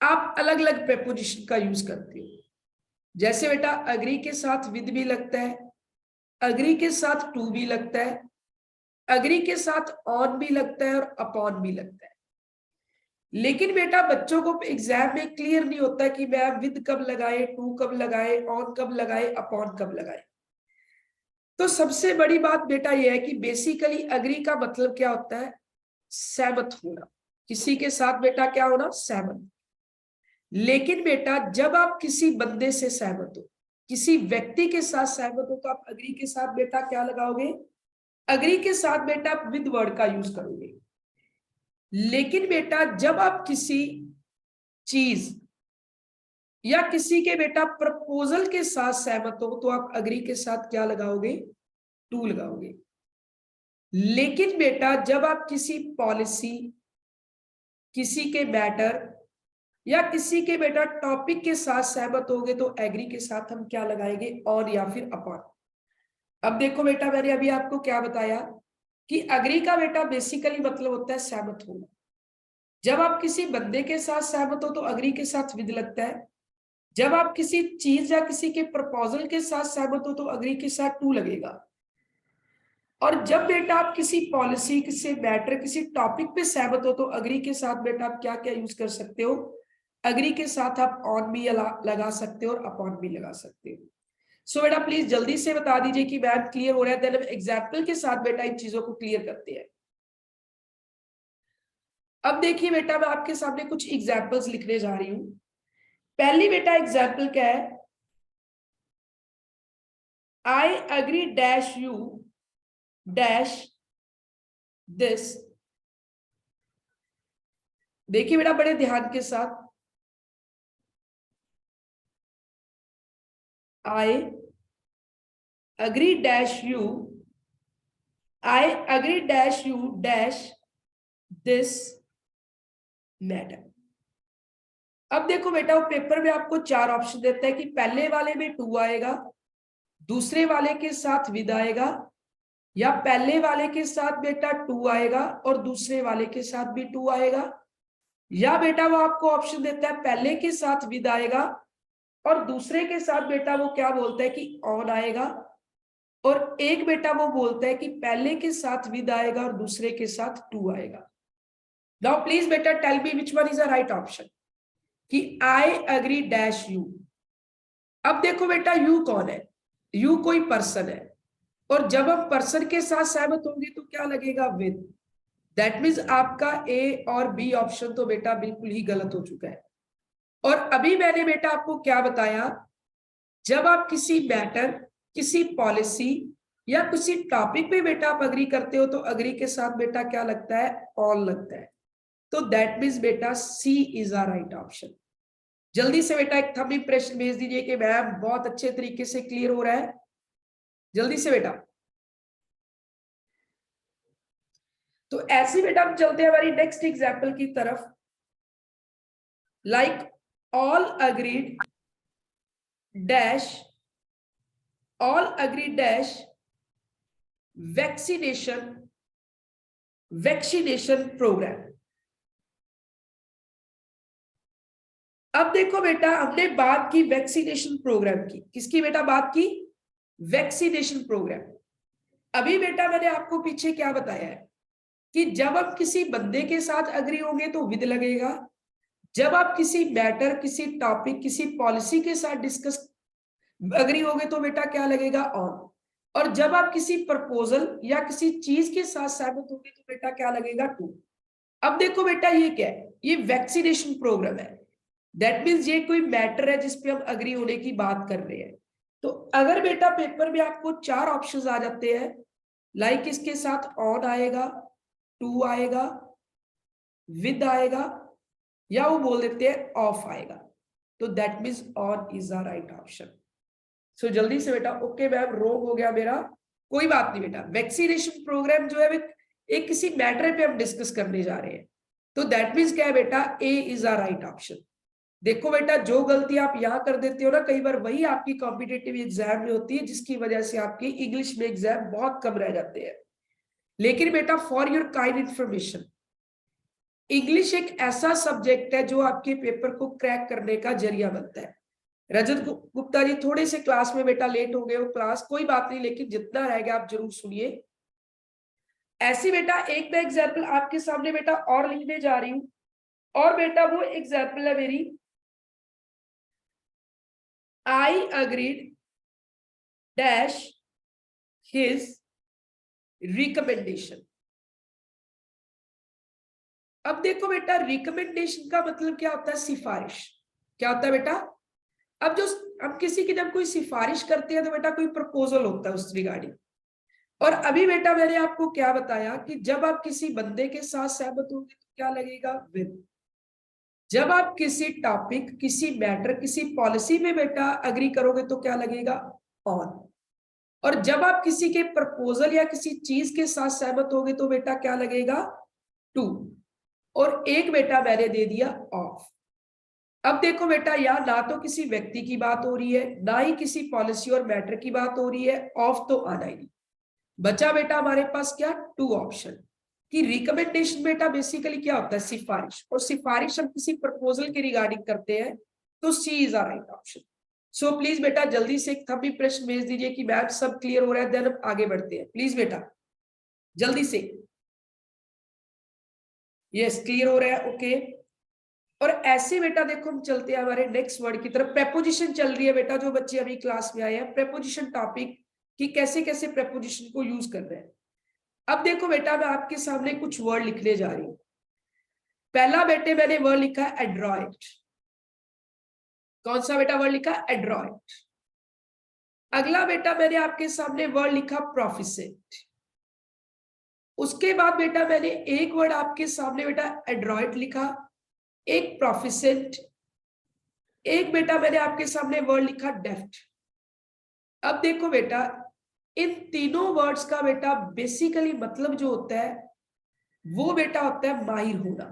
आप अलग अलग प्रेपोजिशन का यूज करते हो। जैसे बेटा अग्री के साथ विद भी लगता है, अग्री के साथ टू भी लगता है, अग्री के साथ ऑन भी लगता है और अपॉन भी लगता है। लेकिन बेटा बच्चों को एग्जाम में क्लियर नहीं होता कि मैम विद कब लगाए, टू कब लगाए, ऑन कब लगाए, अपॉन कब लगाए। तो सबसे बड़ी बात बेटा यह है कि बेसिकली अग्री का मतलब क्या होता है, सहमत होना, किसी के साथ बेटा क्या होना, सहमत। लेकिन बेटा जब आप किसी बंदे से सहमत हो, किसी व्यक्ति के साथ सहमत हो, तो आप अग्री के साथ बेटा क्या लगाओगे, अग्री के साथ बेटा विद वर्ड का यूज करोगे। लेकिन बेटा जब आप किसी चीज या किसी के बेटा प्रपोजल के साथ सहमत हो, तो आप अग्री के साथ क्या लगाओगे, टू लगाओगे। लेकिन बेटा जब आप किसी पॉलिसी, किसी के मैटर या किसी के बेटा टॉपिक के साथ सहमत होगे, तो एग्री के साथ हम क्या लगाएंगे, ऑन या फिर अपॉन। अब देखो बेटा मैंने अभी आपको क्या बताया कि अग्री का बेटा बेसिकली मतलब होता है सहमत होना। जब आप किसी बंदे के साथ सहमत हो तो अग्री के साथ विद लगता है। जब आप किसी चीज या किसी के प्रपोजल के साथ सहमत हो तो अग्री के साथ टू लगेगा। और जब बेटा आप किसी पॉलिसी, किसी मैटर, किसी टॉपिक पे सहमत हो तो अग्री के साथ बेटा आप क्या क्या यूज कर सकते हो, अग्री के साथ आप ऑन भी लगा सकते हो और अपॉन भी लगा सकते हो। सो बेटा प्लीज जल्दी से बता दीजिए कि मैम क्लियर हो रहा है, देन हम एग्जाम्पल के साथ बेटा इन चीजों को क्लियर करते हैं। अब देखिए बेटा मैं आपके सामने कुछ एग्जाम्पल्स लिखने जा रही हूं। पहली बेटा एग्जाम्पल क्या है, I agree dash you dash this. देखिए बेटा बड़े ध्यान के साथ, I agree dash you, I agree dash you dash this matter. अब देखो बेटा वो पेपर में आपको चार ऑप्शन देता है कि पहले वाले में टू आएगा, दूसरे वाले के साथ विद आएगा, या पहले वाले के साथ बेटा टू आएगा और दूसरे वाले के साथ भी टू आएगा, या बेटा वो आपको ऑप्शन देता है पहले के साथ विद आएगा और दूसरे के साथ बेटा वो क्या बोलता है कि ऑन आएगा, और एक बेटा वो बोलता है कि पहले के साथ विद आएगा और दूसरे के साथ टू आएगा। नाउ प्लीज बेटा tell me which one is the right option कि आई अग्री डैश यू। अब देखो बेटा यू कौन है, यू कोई पर्सन है, और जब हम पर्सन के साथ सहमत होंगे तो क्या लगेगा, विद। दैट मीन्स आपका ए और बी ऑप्शन तो बेटा बिल्कुल ही गलत हो चुका है। और अभी मैंने बेटा आपको क्या बताया, जब आप किसी मैटर, किसी पॉलिसी या किसी टॉपिक पे बेटा आप अग्री करते हो तो अग्री के साथ बेटा क्या लगता है, ऑन लगता है। तो दैट मीन्स बेटा C is a right option. जल्दी से बेटा एक थंब इंप्रेशन भेज दीजिए कि मैम बहुत अच्छे तरीके से क्लियर हो रहा है, जल्दी से बेटा। तो ऐसे बेटा हम चलते हैं हमारी नेक्स्ट एग्जांपल की तरफ। Like all agreed dash, all agreed dash vaccination programme. अब देखो बेटा हमने बात की वैक्सीनेशन प्रोग्राम की, किसकी बेटा बात की, वैक्सीनेशन प्रोग्राम। अभी बेटा मैंने आपको पीछे क्या बताया है कि जब आप किसी बंदे के साथ अग्री होंगे तो विद लगेगा, जब आप किसी मैटर, किसी टॉपिक, किसी पॉलिसी के साथ डिस्कस अग्री होगे तो बेटा क्या लगेगा, ऑन। और जब आप किसी प्रपोजल या किसी चीज के साथ सहमत होंगे तो बेटा क्या लगेगा, टू। अब देखो बेटा ये क्या है, ये वैक्सीनेशन प्रोग्राम है। दैट मीन्स ये कोई मैटर है जिसपे हम अग्री होने की बात कर रहे हैं। तो अगर बेटा पेपर में आपको चार ऑप्शंस आ जाते हैं, लाइक इसके साथ ऑन आएगा, टू आएगा, विद आएगा, या वो बोल देते हैं ऑफ आएगा, तो that means on is the right option. So जल्दी से बेटा, ओके मैम रोंग हो गया मेरा, कोई बात नहीं बेटा। वैक्सीनेशन प्रोग्राम जो है एक किसी मैटर पे हम डिस्कस करने जा रहे हैं, तो दैट मीन्स क्या है बेटा, ए इज द राइट ऑप्शन। देखो बेटा जो गलती आप यहाँ कर देते हो ना, कई बार वही आपकी कॉम्पिटेटिव एग्जाम में होती है, जिसकी वजह से आपकी इंग्लिश में एग्जाम बहुत कम रह जाते हैं। लेकिन बेटा for your kind information, English एक ऐसा सब्जेक्ट है जो आपके पेपर को क्रैक करने का जरिया बनता है। रजत गुप्ता जी थोड़े से क्लास में बेटा लेट हो गए हो, क्लास कोई बात नहीं, लेकिन जितना रहेगा आप जरूर सुनिए। ऐसी बेटा एक मैं एग्जाम्पल आपके सामने बेटा और लिखने जा रही हूं। और बेटा वो एग्जाम्पल है मेरी, आई अग्रीड डैश हिज रिकमेंडेशन। अब देखो बेटा, रिकमेंडेशन का मतलब क्या होता है? सिफारिश। क्या होता है बेटा? अब जो हम किसी की जब कोई सिफारिश करते हैं तो बेटा कोई प्रपोजल होता है उस रिगार्डिंग। और अभी बेटा मैंने आपको क्या बताया कि जब आप किसी बंदे के साथ सहमत होंगे तो क्या लगेगा? विद। जब आप किसी टॉपिक, किसी मैटर, किसी पॉलिसी में बेटा अग्री करोगे तो क्या लगेगा? ऑन। और जब आप किसी के प्रपोजल या किसी चीज के साथ सहमत होगे तो बेटा क्या लगेगा? टू। और एक बेटा मैंने दे दिया ऑफ। अब देखो बेटा, यहाँ ना तो किसी व्यक्ति की बात हो रही है, ना ही किसी पॉलिसी और मैटर की बात हो रही है, ऑफ तो आना ही नहीं। बचा बेटा हमारे पास क्या? Two option. कि रिकमेंडेशन बेटा बेसिकली क्या होता है? सिफारिश। और सिफारिश हम किसी प्रपोजल के रिगार्डिंग करते हैं, तो C is our right option. So please बेटा जल्दी से एक थंब इंप्रेशन भेज दीजिए कि मैम सब क्लियर हो रहा है, देन हम आगे बढ़ते हैं। प्लीज बेटा जल्दी से। यस क्लियर हो रहा है, ओके। और ऐसे बेटा देखो हम चलते हैं हमारे नेक्स्ट वर्ड की तरफ। प्रेपोजिशन चल रही है बेटा, जो बच्चे अभी क्लास में आए हैं, प्रेपोजिशन टॉपिक कि कैसे कैसे प्रेपोजिशन को यूज कर रहे हैं। अब देखो बेटा, मैं आपके सामने कुछ वर्ड लिखने जा रही हूं। पहला बेटे मैंने वर्ड लिखा एड्रॉइट। कौन सा बेटा वर्ड लिखा? एड्रॉइट। अगला बेटा मैंने आपके सामने वर्ड लिखा प्रोफिसेंट। उसके बाद बेटा मैंने एक वर्ड आपके सामने बेटा एड्रॉइट लिखा, एक प्रोफिसेंट, एक बेटा मैंने आपके सामने वर्ड लिखा डेफ्ट। अब देखो बेटा, इन तीनों वर्ड्स का बेटा बेसिकली मतलब जो होता है वो बेटा होता है माहिर होना।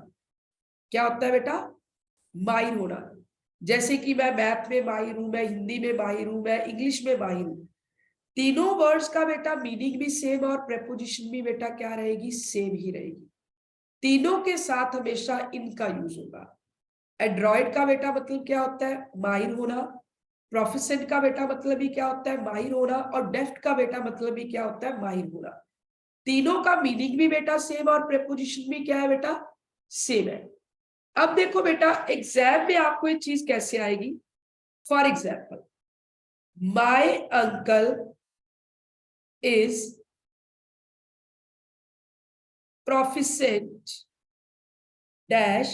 क्या होता है बेटा? माहिर होना। जैसे कि मैं मैथ में माहिर हूं, मैं हिंदी में माहिर हूं, मैं इंग्लिश में माहिर हूं। तीनों वर्ड्स का बेटा मीनिंग भी सेम और प्रेपोजिशन भी बेटा क्या रहेगी? सेम ही रहेगी। तीनों के साथ हमेशा इनका यूज होगा। एड्रॉइड का बेटा मतलब क्या होता है? माहिर होना। प्रोफिसेंट का बेटा मतलब भी क्या होता है? माहिर होना। और डेफ्ट का बेटा मतलब भी क्या होता है? माहिर होना। तीनों का मीनिंग भी बेटा सेम और प्रेपोजिशन भी क्या है बेटा? सेम है। अब देखो बेटा एग्जाम में आपको ये चीज कैसे आएगी। For example, my uncle is proficient dash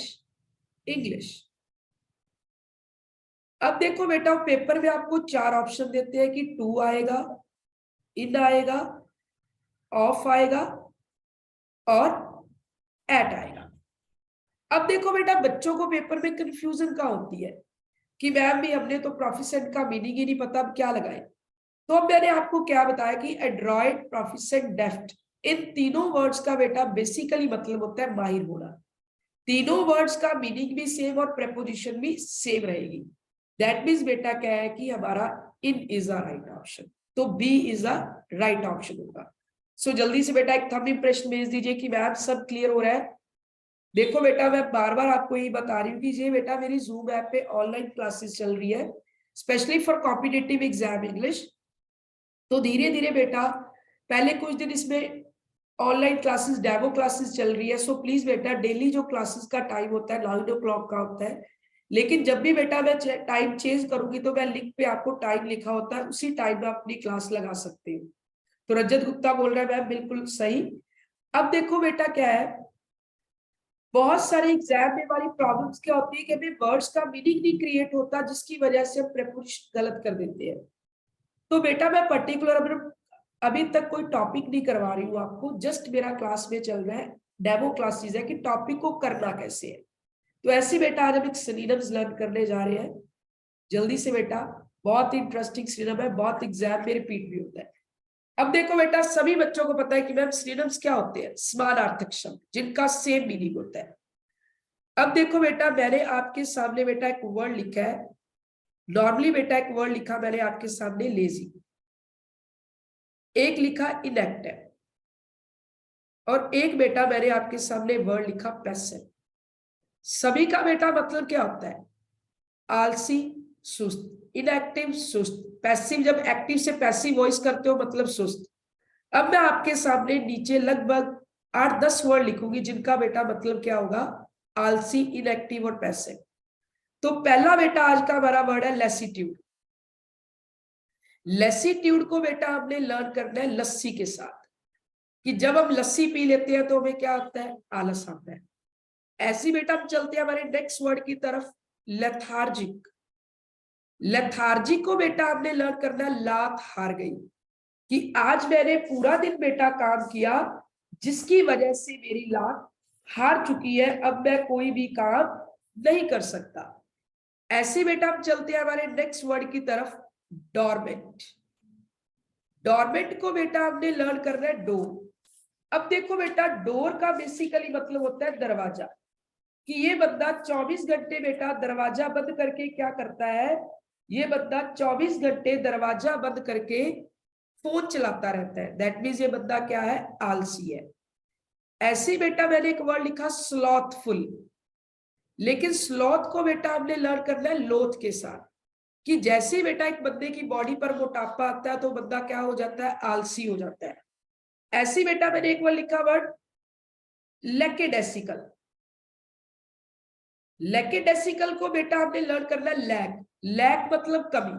English. अब देखो बेटा पेपर में आपको चार ऑप्शन देते हैं कि टू आएगा, इन आएगा, ऑफ आएगा और एट आएगा। अब देखो बेटा बच्चों को पेपर में कंफ्यूजन क्या होती है कि मैम भी हमने तो प्रोफिसेंट का मीनिंग ही नहीं पता, अब क्या लगाए। तो अब मैंने आपको क्या बताया कि एड्रॉइड, प्रोफिसेंट, डेफ्ट, इन तीनों वर्ड्स का बेटा बेसिकली मतलब होता है माहिर होना। तीनों वर्ड्स का मीनिंग भी सेम और प्रेपोजिशन भी सेम रहेगी। दैट मीन्स बेटा क्या है कि हमारा in is a right option, तो B is a right option होगा। सो जल्दी से बेटा एक थंब इंप्रेशन भेज दीजिए कि मैम सब क्लियर हो रहा है। देखो बेटा मैं बार बार आपको यही बता रही हूँ कि ये बेटा मेरी जूम ऐप पे ऑनलाइन क्लासेस चल रही है specially for competitive exam English. तो धीरे धीरे बेटा पहले कुछ दिन इसमें ऑनलाइन क्लासेस, डेमो क्लासेस चल रही है। सो प्लीज बेटा डेली जो क्लासेस का टाइम होता है 9 o'clock का होता है, लेकिन जब भी बेटा मैं टाइम चेंज करूंगी तो मैं लिंक पे आपको टाइम लिखा होता है, उसी टाइम में अपनी क्लास लगा सकते हो। तो रजत गुप्ता बोल रहा है मैम बिल्कुल सही। अब देखो बेटा क्या है, बहुत सारे एग्जाम में हमारी प्रॉब्लम्स क्या होती है कि हमें वर्ड्स का मीनिंग नहीं क्रिएट होता, जिसकी वजह से हम प्रेपोजिशन गलत कर देते हैं। तो बेटा मैं पर्टिकुलर अभी तक कोई टॉपिक नहीं करवा रही हूँ आपको, जस्ट मेरा क्लास में चल रहा है, डेमो क्लासेस है कि टॉपिक को करना कैसे है। तो ऐसे बेटा आज हम एक सिनोनिम्स लर्न करने जा रहे हैं। जल्दी से बेटा, बहुत इंटरेस्टिंग सिनोनिम है, बहुत एग्जाम में रिपीट भी होता है। अब देखो बेटा सभी बच्चों को पता है कि मैम सिनोनिम्स क्या होते हैं? समानार्थक शब्द जिनका सेम मीनिंग होता है। अब देखो बेटा मैंने आपके सामने बेटा एक वर्ड लिखा है, नॉर्मली बेटा एक वर्ड लिखा मैंने आपके सामने लेजी, एक लिखा इनएक्टिव, और एक बेटा मैंने आपके सामने वर्ड लिखा पैसिव। सभी का बेटा मतलब क्या होता है? आलसी, सुस्त। इनएक्टिव सुस्त, पैसिव जब एक्टिव से पैसिव वॉइस करते हो मतलब सुस्त। अब मैं आपके सामने नीचे लगभग 8-10 वर्ड लिखूंगी जिनका बेटा मतलब क्या होगा? आलसी, इनएक्टिव और पैसिव। तो पहला बेटा आज का हमारा वर्ड है लेसीट्यूड। लेसीट्यूड को बेटा हमने लर्न करना है लस्सी के साथ, कि जब हम लस्सी पी लेते हैं तो हमें क्या आता है, आलस आता है। ऐसी बेटा हम चलते हैं हमारे नेक्स्ट वर्ड की तरफ, लेथार्जिक। लेथार्जिक को बेटा हमने लर्न करना है लात हार गई, कि आज मैंने पूरा दिन बेटा काम किया जिसकी वजह से मेरी लात हार चुकी है, अब मैं कोई भी काम नहीं कर सकता। ऐसे बेटा हम चलते हैं हमारे नेक्स्ट वर्ड की तरफ, डोरमेंट। डोरमेंट को बेटा हमने लर्न करना है डोर। अब देखो बेटा, डोर का बेसिकली मतलब होता है दरवाजा, कि ये बंदा 24 घंटे बेटा दरवाजा बंद करके क्या करता है, ये बंदा 24 घंटे दरवाजा बंद करके फोन चलाता रहता है। दैट मीन्स ये बंदा क्या है, आलसी है। ऐसे बेटा मैंने एक वर्ड लिखा स्लॉथफुल, लेकिन स्लॉथ को बेटा हमने लर्न करना है लोथ के साथ, कि जैसे बेटा एक बंदे की बॉडी पर मोटापा आता है तो बंदा क्या हो जाता है, आलसी हो जाता है। ऐसे बेटा मैंने एक वर्ड लिखा वर्ड लेकेडेसिकल। लेकेडेसिकल को बेटा हमने लर्न करना है लैक। लैक मतलब कमी,